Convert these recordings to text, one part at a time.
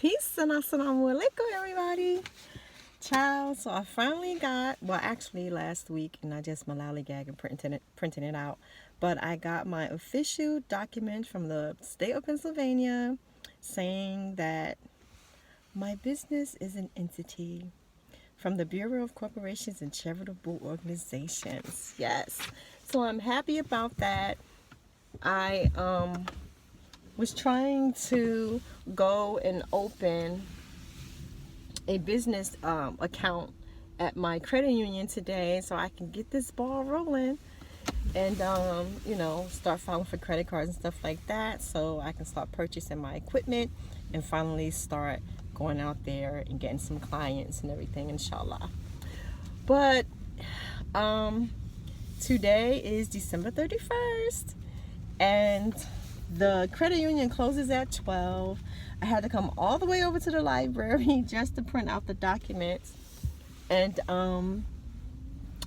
Peace and assalamu alaikum, everybody. Child, so I finally got, well, actually last week, and I just gag and printing it out, but I got my official document from the state of Pennsylvania saying that my business is an entity from the Bureau of Corporations and Charitable Organizations. Yes. So I'm happy about that. I was trying to go and open a business account at my credit union today so I can get this ball rolling and start filing for credit cards and stuff like that, so I can start purchasing my equipment and finally start going out there and getting some clients and everything, inshallah. But today is December 31st and the credit union closes at 12. I had to come all the way over to the library just to print out the documents, and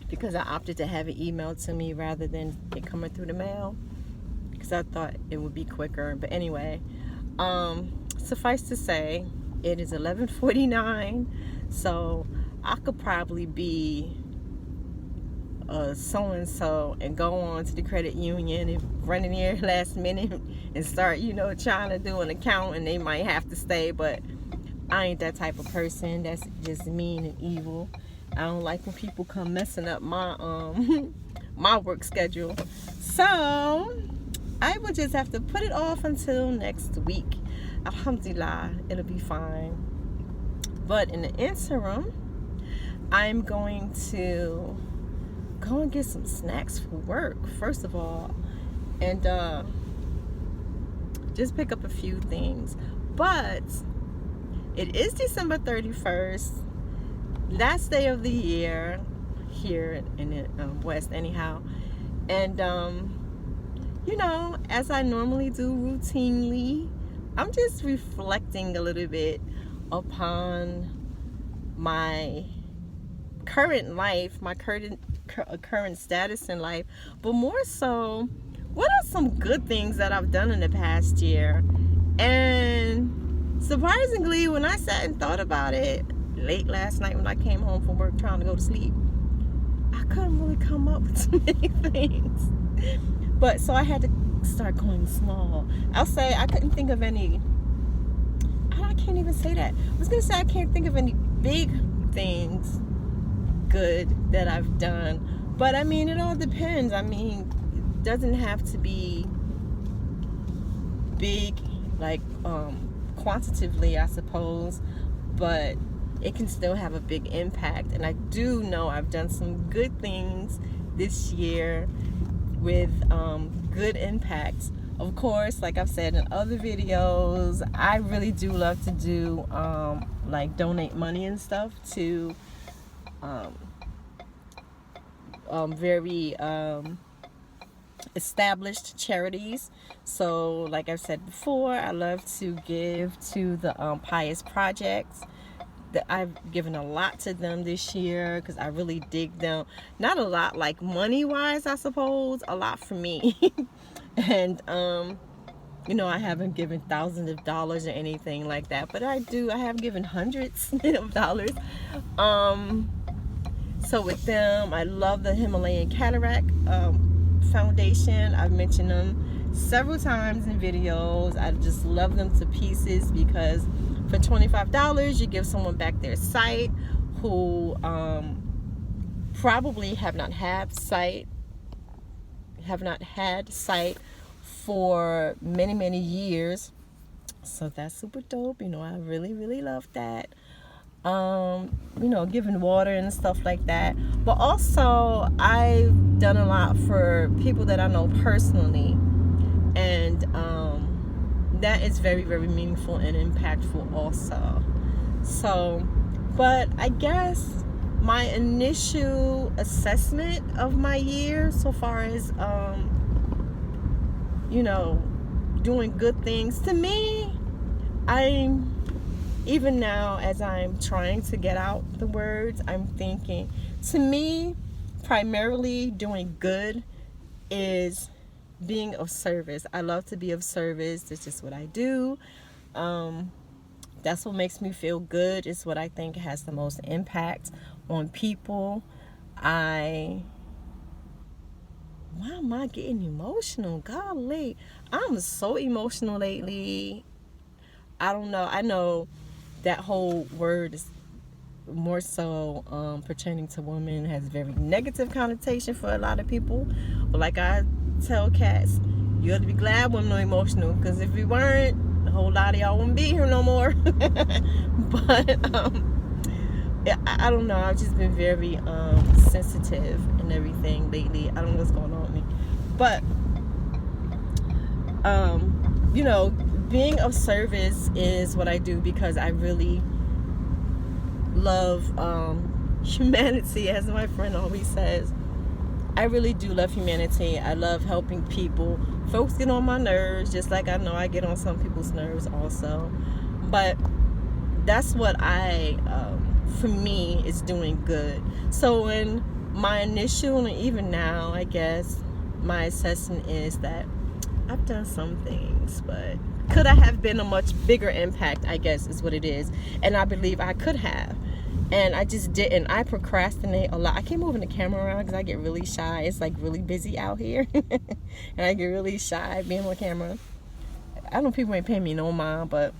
because I opted to have it emailed to me rather than it coming through the mail, because I thought it would be quicker. But anyway, suffice to say, it is 11:49, so I could probably be so-and-so and go on to the credit union and run in here last minute and start, trying to do an account, and they might have to stay, but I ain't that type of person. That's just mean and evil. I don't like when people come messing up my my work schedule. So I will just have to put it off until next week. Alhamdulillah, it'll be fine. But in the interim, I'm going to go and get some snacks for work, first of all, and just pick up a few things. But it is December 31st, last day of the year here in the West anyhow, and as I normally do routinely, I'm just reflecting a little bit upon my current life, my current status in life, but more so, what are some good things that I've done in the past year? And surprisingly, when I sat and thought about it late last night when I came home from work trying to go to sleep, I couldn't really come up with too many things. But so I had to start going small. I'll say I couldn't think of any. I can't even say that. I was gonna say I can't think of any big things good that I've done, but I mean, it all depends. I mean, it doesn't have to be big, like quantitatively, I suppose, but it can still have a big impact. And I do know I've done some good things this year with good impacts. Of course, like I've said in other videos, I really do love to do like donate money and stuff to very established charities. So like I've said before, I love to give to the Pious Projects. That I've given a lot to them this year because I really dig them. Not a lot like money wise, I suppose, a lot for me. And I haven't given thousands of dollars or anything like that, but I have given hundreds of dollars. So with them, I love the Himalayan Cataract Foundation. I've mentioned them several times in videos. I just love them to pieces because for $25, you give someone back their sight who probably have not had sight for many, many years. So that's super dope. I really, really love that. Giving water and stuff like that. But also, I've done a lot for people that I know personally, and that is very, very meaningful and impactful also. So, but I guess my initial assessment of my year so far as doing good things, to me, even now, as I'm trying to get out the words, I'm thinking, to me, primarily doing good is being of service. I love to be of service. It's just what I do. That's what makes me feel good. It's what I think has the most impact on people. Why am I getting emotional? Golly, I'm so emotional lately. I don't know. I know that whole word is more so pertaining to women, has very negative connotation for a lot of people. But like I tell cats, you have to be glad women are emotional, because if we weren't, a whole lot of y'all wouldn't be here no more. But I don't know. I've just been very sensitive and everything lately. I don't know what's going on with me, but you know, being of service is what I do, because I really love humanity, as my friend always says. I really do love humanity. I love helping people. Folks get on my nerves, just like I know I get on some people's nerves also. But that's what for me, is doing good. So when my initial, and even now, I guess, my assessment is that I've done some things, but could I have been a much bigger impact, I guess is what it is. And I believe I could have. And I just didn't. I procrastinate a lot. I keep moving the camera around because I get really shy. It's like really busy out here. And I get really shy being on camera. I know people ain't paying me no mind, but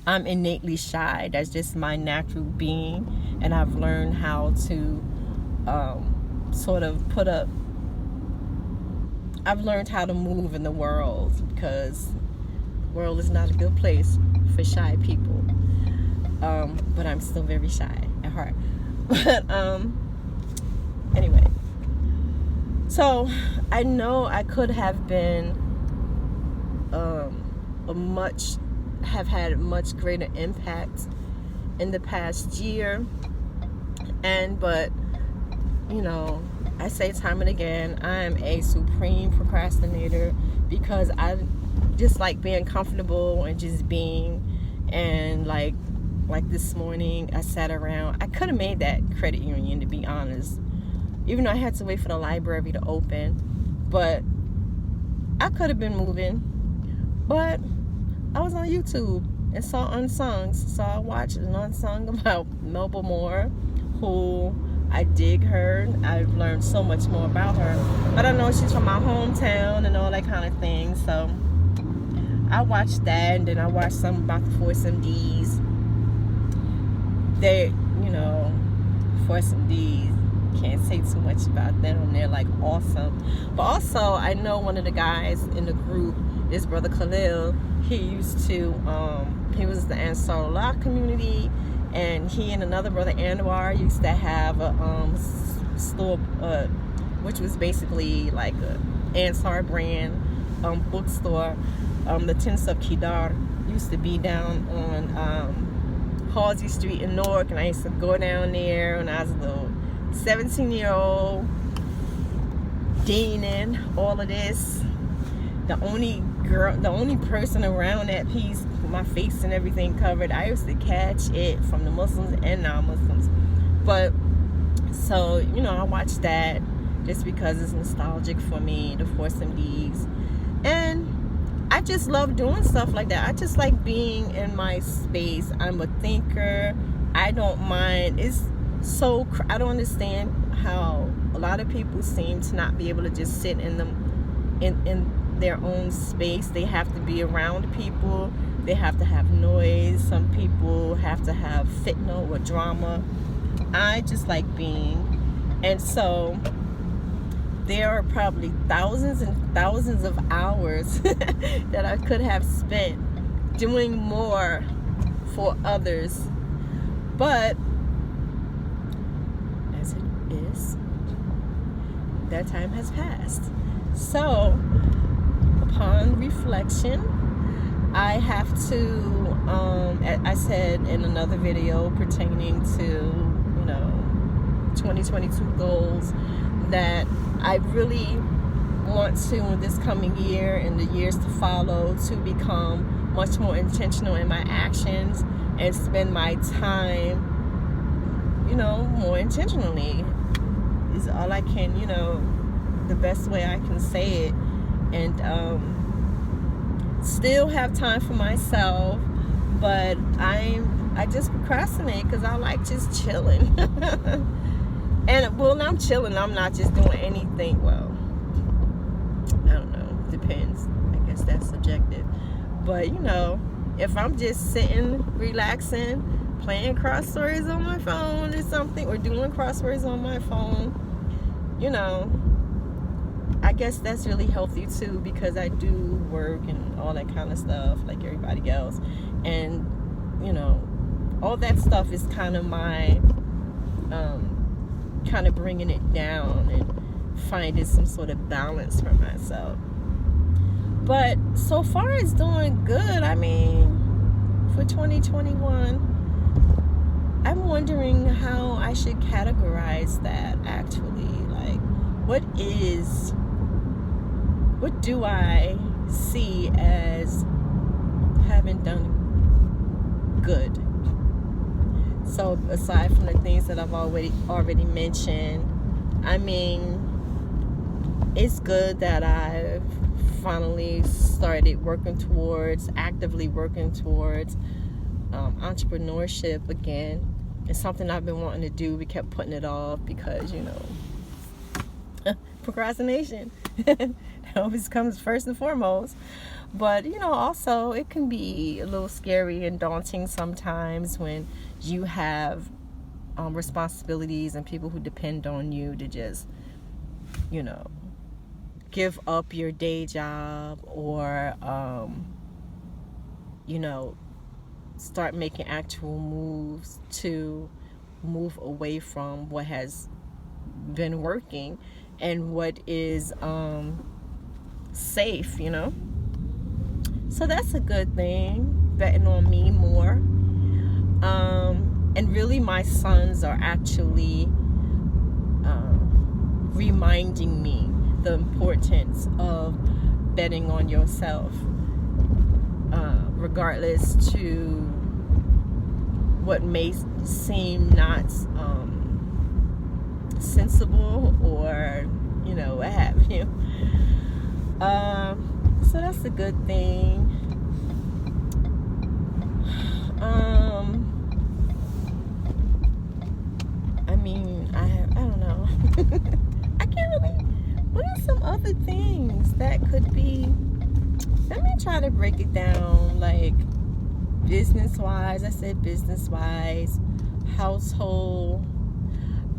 I'm innately shy. That's just my natural being. And I've learned how to sort of I've learned how to move in the world, because the world is not a good place for shy people. But I'm still very shy at heart. But anyway, so I know I could have been have had a much greater impact in the past year, but you know, I say time and again, I am a supreme procrastinator, because I just like being comfortable and just being. And like this morning, I sat around. I could have made that credit union, to be honest, even though I had to wait for the library to open. But I could have been moving. But I was on YouTube and saw Unsungs. So I watched an unsung about Melba Moore, who I dig her. I've learned so much more about her. But I know she's from my hometown and all that kind of thing. So I watched that, and then I watched some about the Force MDs. They, you know, Force MDs, can't say too much about them. They're like awesome. But also, I know one of the guys in the group, this brother Khalil, he used to, he was the Ansar Allah community, and he and another brother Anwar used to have a store, which was basically like a Ansar brand bookstore. The Tins of Kedar used to be down on Halsey Street in Newark, and I used to go down there when I was a little 17-year-old, dating, all of this. The only person around that piece, my face and everything covered. I used to catch it from the Muslims and non-Muslims. But so, you know, I watched that just because it's nostalgic for me, the Force MDs. And I just love doing stuff like that. I just like being in my space. I'm a thinker. I don't mind. I don't understand how a lot of people seem to not be able to just sit in their own space. They have to be around people. They have to have noise. Some people have to have fitna or drama. I just like being. And so there are probably thousands and thousands of hours that I could have spent doing more for others. But as it is, that time has passed. So upon reflection, I have to, I said in another video pertaining to, you know, 2022 goals, that I really want to, in this coming year and the years to follow, to become much more intentional in my actions and spend my time, you know, more intentionally is all I can, you know, the best way I can say it. And still have time for myself, But I just procrastinate because I like just chilling. And when I'm chilling, I'm not just doing anything. Well, I don't know, depends. I guess that's subjective. But if I'm just sitting, relaxing, playing crosswords on my phone or something, or doing crosswords on my phone, I guess that's really healthy too, because I do work and all that kind of stuff like everybody else. And all that stuff is kind of my kind of bringing it down and finding some sort of balance for myself. But so far it's doing good. I mean, for 2021, I'm wondering how I should categorize that actually. Like, what do I see as having done good? So aside from the things that I've already mentioned, I mean, it's good that I've finally started actively working towards entrepreneurship again. It's something I've been wanting to do. We kept putting it off because, procrastination. That always comes first and foremost. But, also it can be a little scary and daunting sometimes when you have responsibilities and people who depend on you to just, give up your day job or, start making actual moves to move away from what has been working and what is safe, So that's a good thing, betting on me more. And really my sons are actually reminding me the importance of betting on yourself, regardless to what may seem not sensible or what have you. So that's a good thing. I mean, I don't know. I can't really. What are some other things that could be? Let me try to break it down, like business-wise. I said business-wise, household.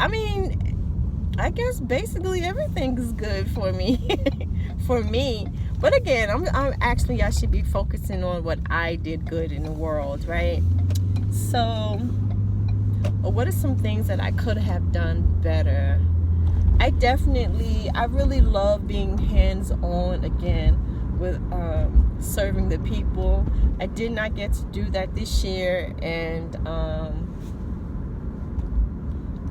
I mean, I guess basically everything is good for me. For me. But again, I should be focusing on what I did good in the world, right? So, what are some things that I could have done better? I really love being hands-on again with serving the people. I did not get to do that this year, and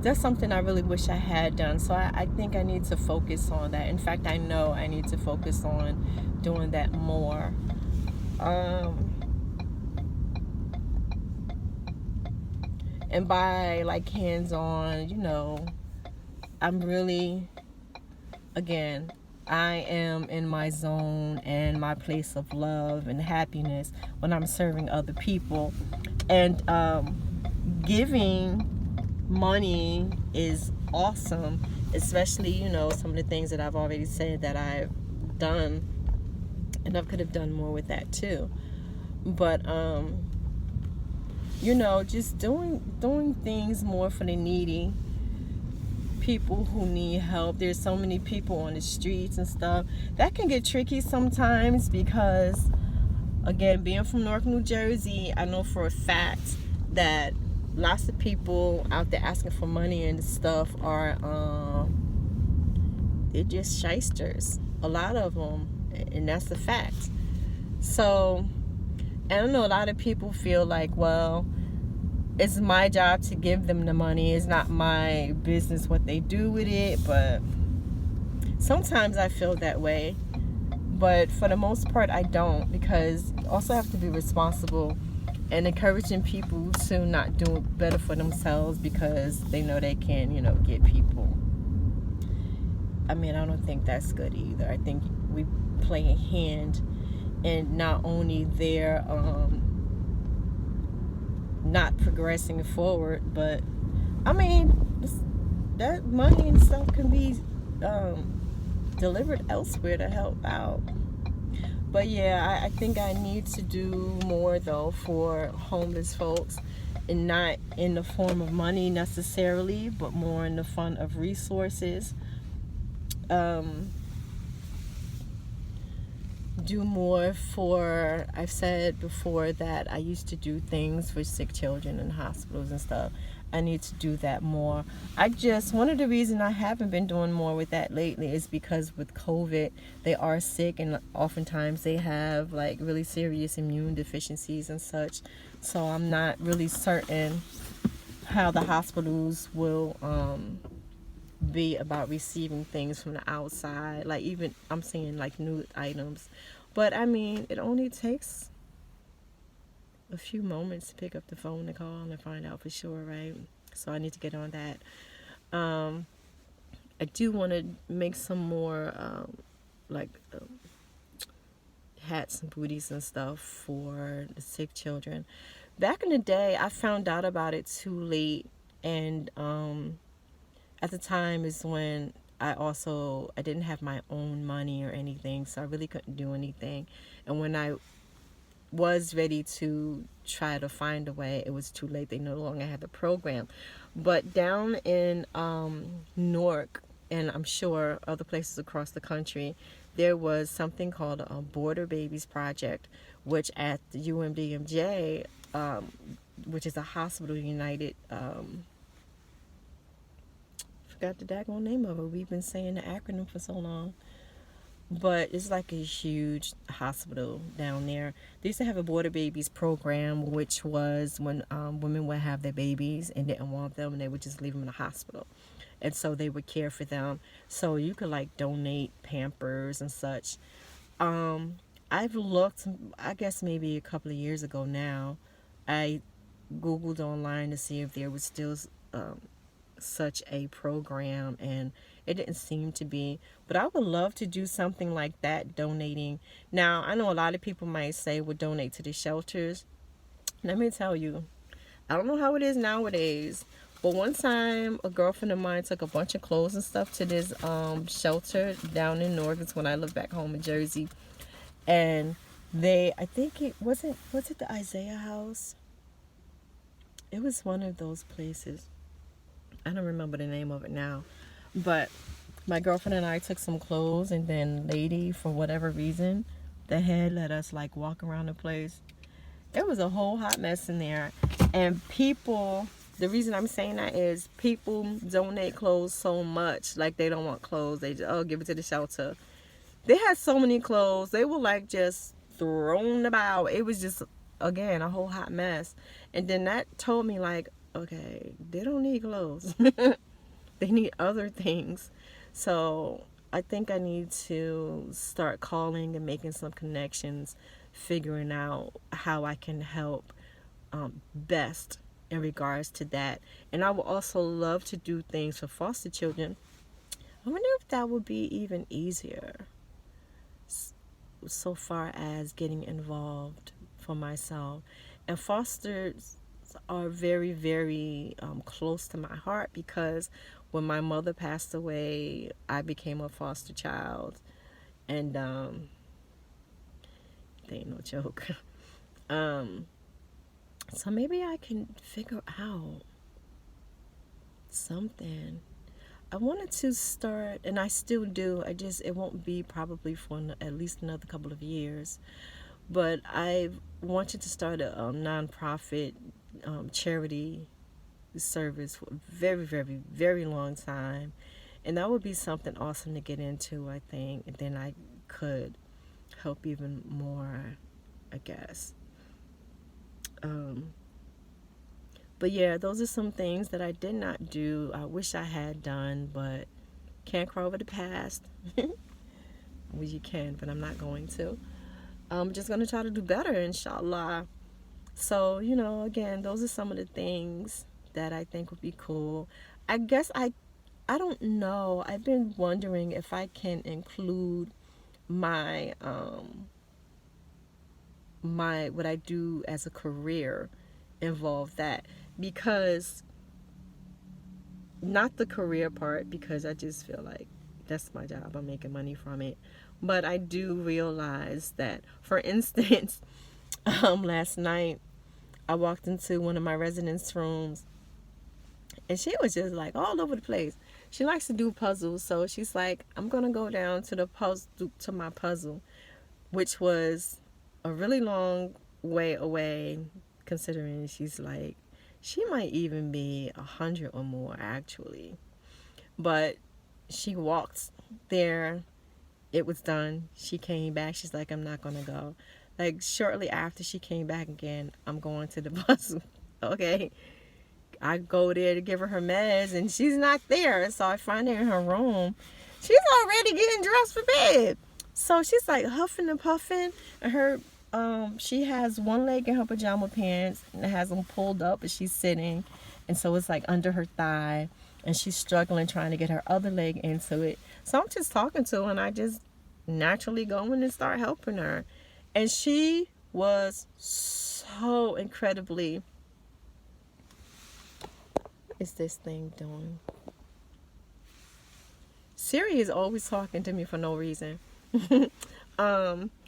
that's something I really wish I had done. So I think I need to focus on that. In fact, I know I need to focus on doing that more. And by like hands-on, I'm really, again, I am in my zone and my place of love and happiness when I'm serving other people. And giving money is awesome, especially some of the things that I've already said that I've done, and I could have done more with that too. But just doing things more for the needy, people who need help. There's so many people on the streets and stuff. That can get tricky sometimes because, again, being from North New Jersey, I know for a fact that lots of people out there asking for money and stuff are they're just shysters, a lot of them, and that's a fact. So I don't know, a lot of people feel like, well, it's my job to give them the money, it's not my business what they do with it. But sometimes I feel that way, but for the most part I don't, because you also have to be responsible and encouraging people to not do better for themselves because they know they can, get people. I mean, I don't think that's good either. I think we play a hand in not only their not progressing forward. But I mean, that money and stuff can be delivered elsewhere to help out. But yeah, I think I need to do more though for homeless folks, and not in the form of money necessarily, but more in the form of resources. Um, do more for, I've said before that I used to do things for sick children in hospitals and stuff. I need to do that more. One of the reasons I haven't been doing more with that lately is because with COVID, they are sick, and oftentimes they have like really serious immune deficiencies and such. So I'm not really certain how the hospitals will be about receiving things from the outside, like even I'm saying like new items. But I mean, it only takes a few moments to pick up the phone and call and find out for sure, right? So I need to get on that. um I do want to make some more like hats and booties and stuff for the sick children. Back in the day, I found out about it too late, and at the time is when I didn't have my own money or anything, so I really couldn't do anything. And when I was ready to try to find a way, it was too late. They no longer had the program. But down in Newark, and I'm sure other places across the country, there was something called a Border Babies Project, which at the UMDMJ, which is a Hospital United, forgot the daggone name of it. We've been saying the acronym for so long. But it's like a huge hospital down there. They used to have a Border Babies program, which was when women would have their babies and didn't want them, and they would just leave them in the hospital. And so they would care for them. So you could like donate Pampers and such. I've looked, I guess maybe a couple of years ago now, I Googled online to see if there was still such a program, and it didn't seem to be. But I would love to do something like that, donating. Now I know a lot of people might say would donate to the shelters. Let me tell you, I don't know how it is nowadays, but one time a girlfriend of mine took a bunch of clothes and stuff to this shelter down in Newark. It's when I lived back home in Jersey. And I think was it the Isaiah House? It was one of those places. I don't remember the name of it now. But my girlfriend and I took some clothes, and then lady, for whatever reason, the head let us like walk around the place. It was a whole hot mess in there. And people, the reason I'm saying that is people donate clothes so much. Like they don't want clothes. They just, give it to the shelter. They had so many clothes. They were like just thrown about. It was just, again, a whole hot mess. And then that told me like, okay, they don't need clothes. They need other things. So I think I need to start calling and making some connections, figuring out how I can help best in regards to that. And I would also love to do things for foster children. I wonder if that would be even easier so far as getting involved for myself. And fosters are very, very close to my heart, because when my mother passed away, I became a foster child. And they ain't no joke. So maybe I can figure out something. I wanted to start, and I still do. It won't be probably for at least another couple of years. But I wanted to start a nonprofit charity service for a very, very, very long time. And that would be something awesome to get into, I think. And then I could help even more, I guess. But yeah, those are some things that I did not do. I wish I had done, but can't cry over the past. Well, you can, but I'm not going to. I'm just going to try to do better, inshallah. So, again, those are some of the things that I think would be cool. I guess I don't know. I've been wondering if I can include my what I do as a career involve that, because not the career part, because I just feel like that's my job, I'm making money from it. But I do realize that, for instance, last night I walked into one of my residence rooms, and she was just like all over the place. She likes to do puzzles, so she's like, I'm gonna go down to the puzzle, to my puzzle, which was a really long way away, considering she's like, she might even be 100 or more actually. But she walked there, it was done. She came back, she's like, I'm not gonna go. Like, shortly after she came back again, I'm going to the puzzle. Okay. I go there to give her her meds, and she's not there. So I find her in her room. She's already getting dressed for bed. So she's like huffing and puffing, and her she has one leg in her pajama pants and it has them pulled up, and she's sitting, and so it's like under her thigh, and she's struggling trying to get her other leg into it. So I'm just talking to her, and I just naturally go in and start helping her, and she was so incredibly. What is this thing doing? Siri is always talking to me for no reason.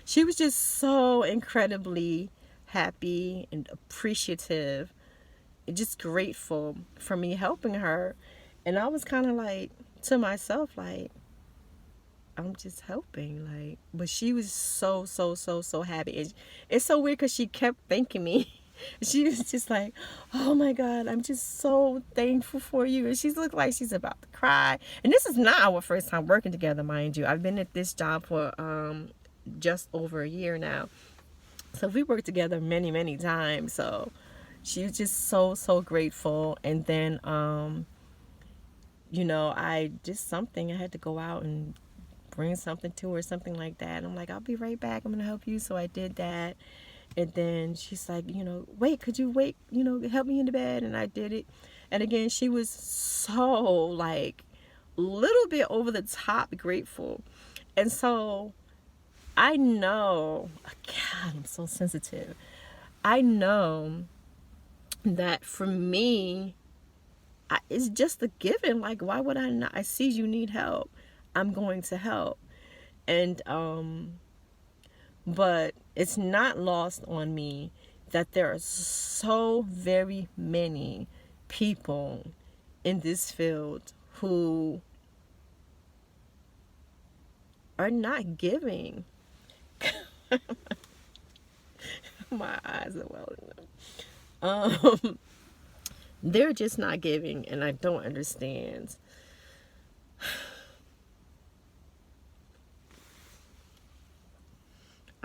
She was just so incredibly happy and appreciative, and just grateful for me helping her. And I was kind of like to myself, like, I'm just helping, like, but she was so happy. And it's so weird because she kept thanking me. She was just like, oh my God, I'm just so thankful for you. And she looked like she's about to cry. And this is not our first time working together, mind you. I've been at this job for just over a year now. So we worked together many times. So she was just so grateful. And then, I had to go out and bring something to her, something like that. I'm like, I'll be right back. I'm going to help you. So I did that. And then she's like, wait, could you wait, help me in the bed? And I did it. And again, she was so, like, little bit over the top grateful. And so I know, God, I'm so sensitive. I know that for me, it's just a given. Like, why would I not? I see you need help, I'm going to help. And, but it's not lost on me that there are so very many people in this field who are not giving. My eyes are welling up. They're just not giving, and I don't understand.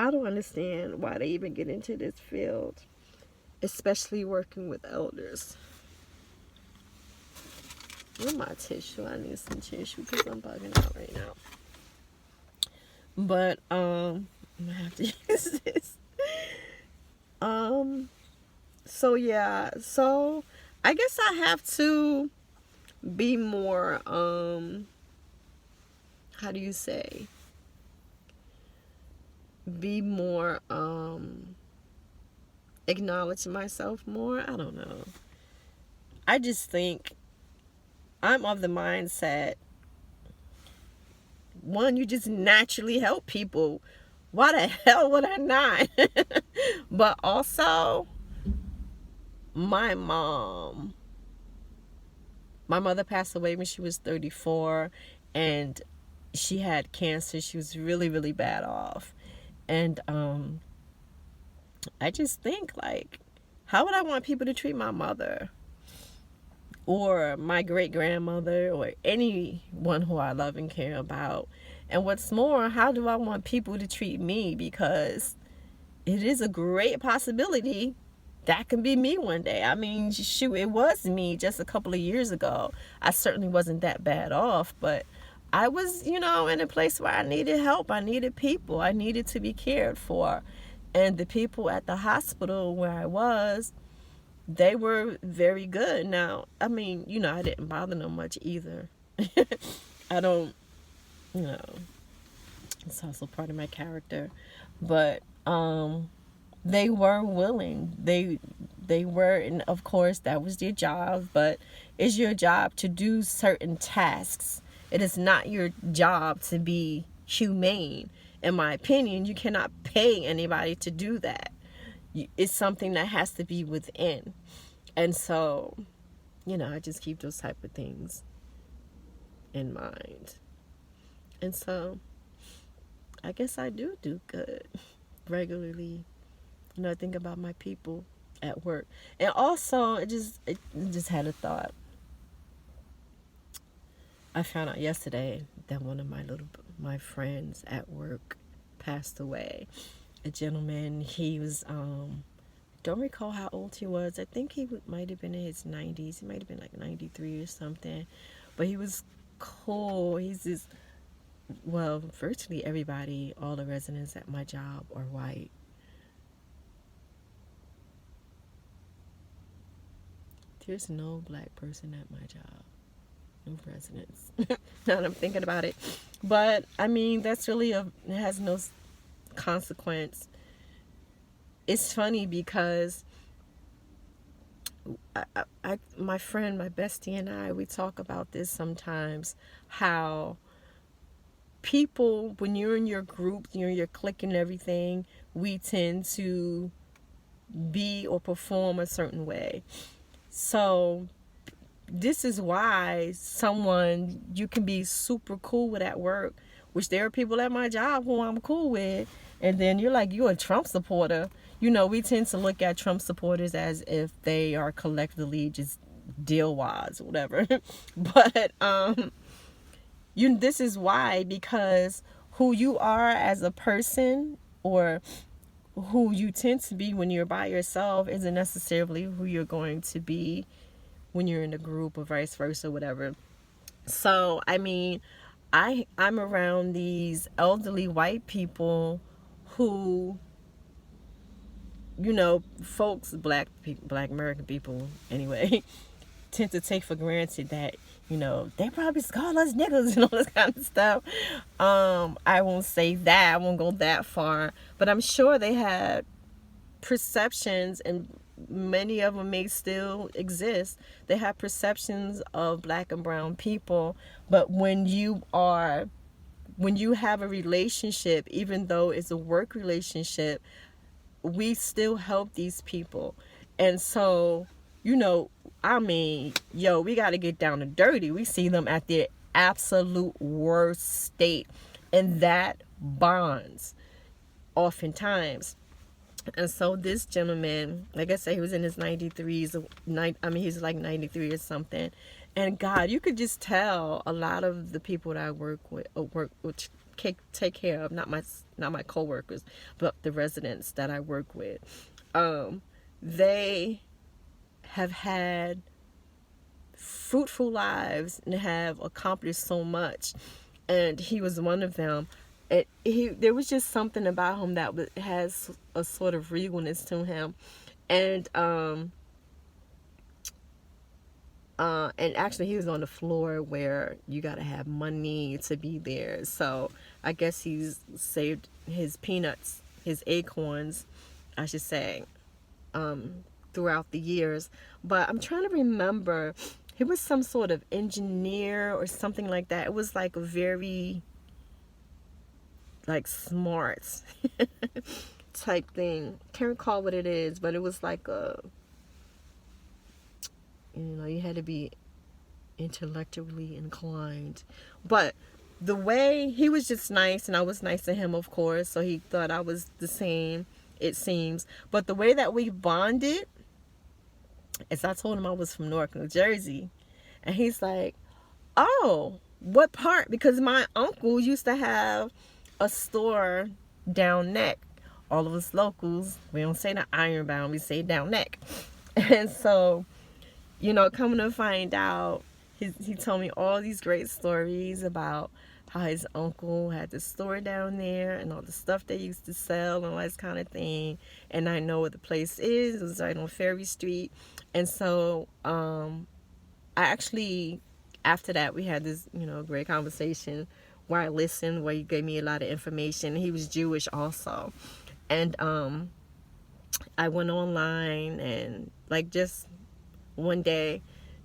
I don't understand why they even get into this field, especially working with elders. Where's my tissue? I need some tissue because I'm bugging out right now. But I'm gonna have to use this. So yeah, so I guess I have to be more how do you say? Be more acknowledge myself more. I don't know. I just think I'm of the mindset, one, you just naturally help people. Why the hell would I not? But also, my mother passed away when she was 34, and she had cancer. She was really bad off. And I just think, like, how would I want people to treat my mother or my great grandmother or anyone who I love and care about? And what's more, how do I want people to treat me? Because it is a great possibility that can be me one day. I mean, shoot, it was me just a couple of years ago. I certainly wasn't that bad off, but I was, in a place where I needed help. I needed people. I needed to be cared for. And the people at the hospital where I was, they were very good. Now, I mean, I didn't bother them much either. I don't, it's also part of my character. But they were willing. They they were, and of course that was their job, but it's your job to do certain tasks. It is not your job to be humane. In my opinion, you cannot pay anybody to do that. It's something that has to be within. And so, I just keep those type of things in mind. And so, I guess I do good regularly. I think about my people at work. And also, it just had a thought. I found out yesterday that one of my friends at work passed away. A gentleman, he was don't recall how old he was. I think he might have been in his 90s. He might have been like 93 or something. But he was cool. He's just, well, virtually everybody, all the residents at my job are white. There's no black person at my job. No residents. Now that I'm thinking about it. But, I mean, that's really it has no consequence. It's funny because my friend, my bestie and I, we talk about this sometimes, how people, when you're in your group, you're in your clique and everything, we tend to be or perform a certain way. So this is why you can be super cool with at work, which there are people at my job who I'm cool with, and then you're like, you're a Trump supporter. We tend to look at Trump supporters as if they are collectively just deal-wise, whatever. But this is why, because who you are as a person, or who you tend to be when you're by yourself, isn't necessarily who you're going to be when you're in a group, or vice versa, whatever. So, I mean, I'm around these elderly white people who, folks, black American people anyway, tend to take for granted that, they probably call us niggas and all this kind of stuff. I won't say that. I won't go that far. But I'm sure they had perceptions, and many of them may still exist. They have perceptions of black and brown people. But when you have a relationship, even though it's a work relationship, we still help these people. And so, we got to get down and dirty. We see them at their absolute worst state, and that bonds oftentimes. And so this gentleman, like I said, he was in his 93s. He's like 93 or something. And God, you could just tell a lot of the people that I work with, take care of, not my coworkers, but the residents that I work with. They have had fruitful lives and have accomplished so much, and he was one of them. There was just something about him that has a sort of regalness to him, and actually he was on the floor where you gotta have money to be there. So I guess he's saved his peanuts, his acorns, I should say, throughout the years. But I'm trying to remember, he was some sort of engineer or something like that. It was like a very smart type thing. Can't recall what it is, but it was like you had to be intellectually inclined. But the way he was just nice, and I was nice to him, of course, so he thought I was the same, it seems. But the way that we bonded is, I told him I was from Newark, New Jersey, and he's like, oh, what part? Because my uncle used to have a store down neck. All of us locals, we don't say the Ironbound, we say down neck. And so, coming to find out, he told me all these great stories about how his uncle had the store down there and all the stuff they used to sell and all this kind of thing. And I know what the place is. It was right on Ferry Street. And so I actually, after that, we had this, great conversation where I listened, where he gave me a lot of information. He was Jewish also. And I went online and like just one day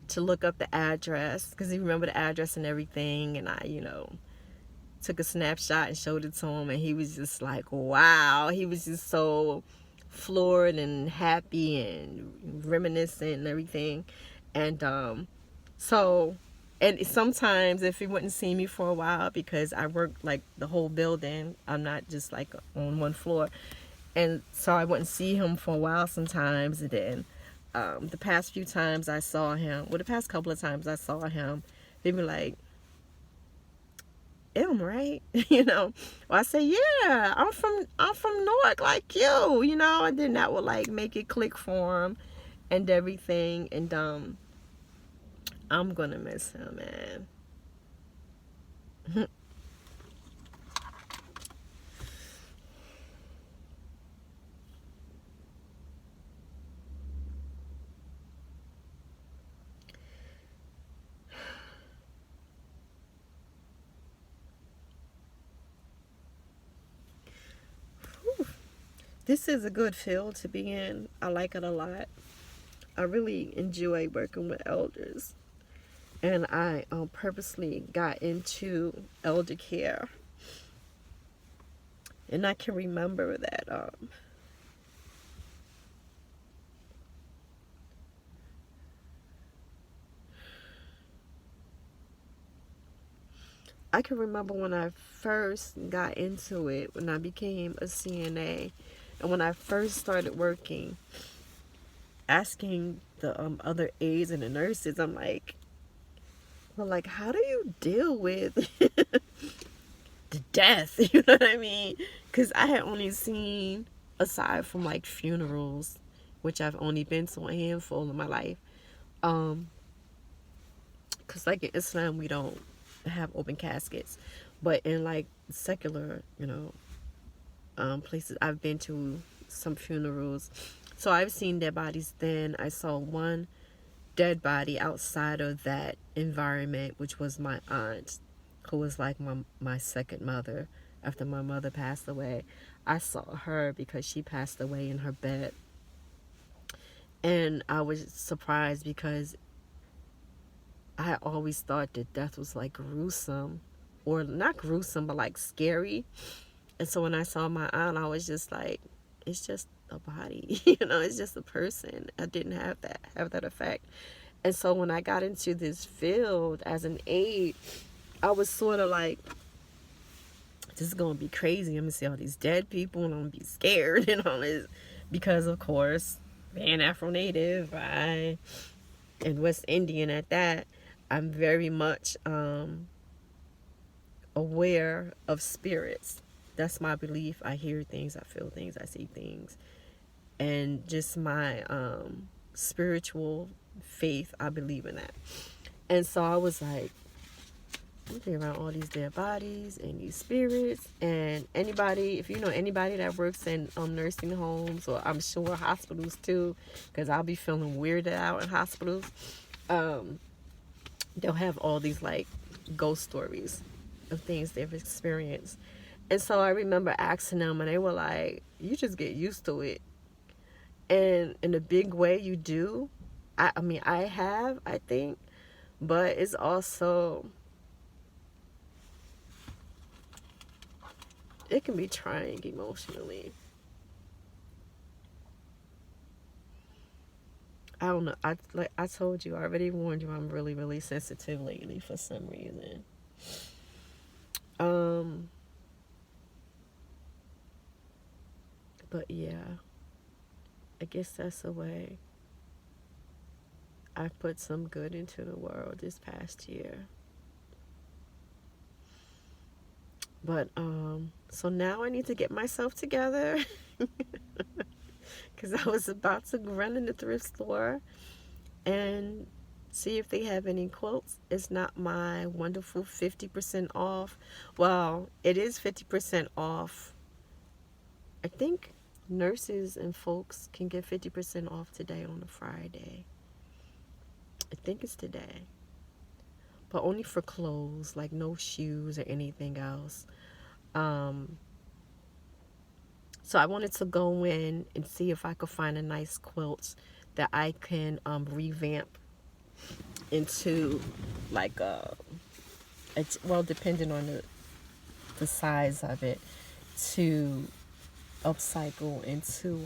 to look up the address because he remembered the address and everything, and I, took a snapshot and showed it to him, and he was just like, wow. He was just so floored and happy and reminiscent and everything. And so and sometimes if he wouldn't see me for a while, because I work like the whole building, I'm not just like on one floor, and so I wouldn't see him for a while sometimes. And then the past few times I saw him, well, the past couple of times I saw him, they'd be like, "M, right?" Or I say, "Yeah, I'm from Newark, like you," and then that would like make it click for him and everything. And I'm gonna miss him, man. This is a good field to be in. I like it a lot. I really enjoy working with elders, and I purposely got into elder care. And I can remember that I can remember when I first got into it, when I became a CNA, and when I first started working, asking the other aides and the nurses, I'm like, well, like, how do you deal with the death? You know what I mean? Because I had only seen, aside from like funerals, which I've only been to a handful in my life, um, because like in Islam we don't have open caskets, but in like secular, places I've been to some funerals, so I've seen dead bodies. Then I saw one dead body outside of that environment, which was my aunt, who was like my second mother after my mother passed away. I saw her because she passed away in her bed, and I was surprised because I always thought that death was like gruesome, or not gruesome, but like scary. And so when I saw my aunt, I was just like, it's just a body, it's just a person. I didn't have that effect. And so when I got into this field as an aide, I was sort of like, this is gonna be crazy. I'm gonna see all these dead people and I'm gonna be scared and all this, because of course, being Afro Native, and West Indian at that, I'm very much aware of spirits. That's my belief. I hear things, I feel things, I see things. And just my spiritual faith, I believe in that. And so I was like, I'm be around all these dead bodies and these spirits. And anybody, if you know anybody that works in nursing homes, or I'm sure hospitals too, because I'll be feeling weirded out in hospitals, they'll have all these like ghost stories of things they've experienced. And so I remember asking them, and they were like, you just get used to it. And in a big way, you do. I mean, I think, but it's also, it can be trying emotionally. I don't know. I told you, I already warned you, I'm really, really sensitive lately for some reason. Um, but yeah, I guess that's the way I put some good into the world this past year. But so now I need to get myself together, because I was about to run in the thrift store and see if they have any quotes. It's not my wonderful 50% off. Well, it is 50% off. I think nurses and folks can get 50% off today on a Friday. I think it's today. But only for clothes, like no shoes or anything else. So So I wanted to go in and see if I could find a nice quilt that I can revamp into like well, depending on the size of it, to upcycle into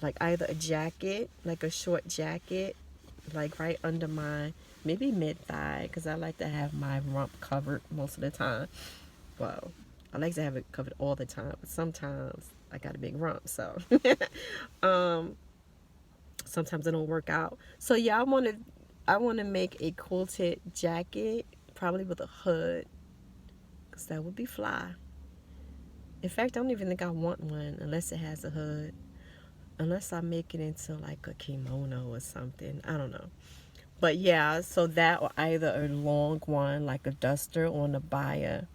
like either a jacket, like a short jacket, like right under my maybe mid thigh, because I like to have my rump covered most of the time. Well, I like to have it covered all the time, but sometimes I got a big rump, so sometimes it don't work out. So yeah, I want to make a quilted jacket, probably with a hood, because that would be fly. In fact, I don't even think I want one unless it has a hood. Unless I make it into like a kimono or something. I don't know. But yeah, so that or either a long one like a duster or an abaya.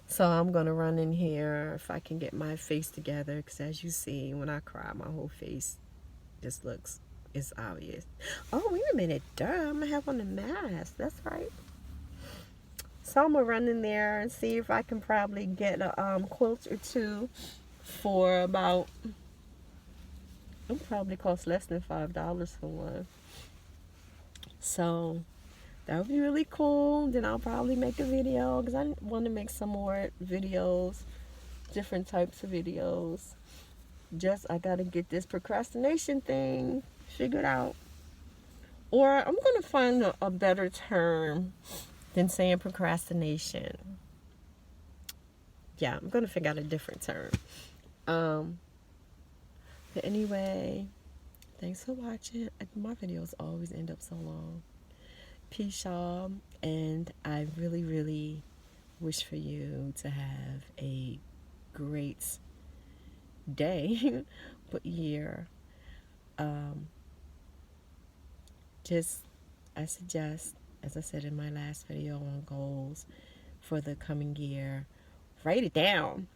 So I'm going to run in here if I can get my face together. Because as you see, when I cry, my whole face just looks, it's obvious. Oh, wait a minute. Duh, I'm going to have on a mask. That's right. So I'm going to run in there and see if I can probably get a quilt or two for about... It'll probably cost less than $5 for one. So that would be really cool. Then I'll probably make a video because I want to make some more videos, different types of videos. Just I gotta get this procrastination thing figured out. Or I'm gonna find a better term than saying procrastination. Yeah, I'm gonna figure out a different term. But anyway, thanks for watching. My videos always end up so long. Peace, y'all. And I really, really wish for you to have a great day, but year. I suggest, as I said in my last video on goals for the coming year, write it down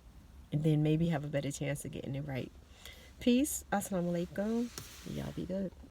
and then maybe have a better chance of getting it right. Peace. Assalamu alaikum. Y'all be good.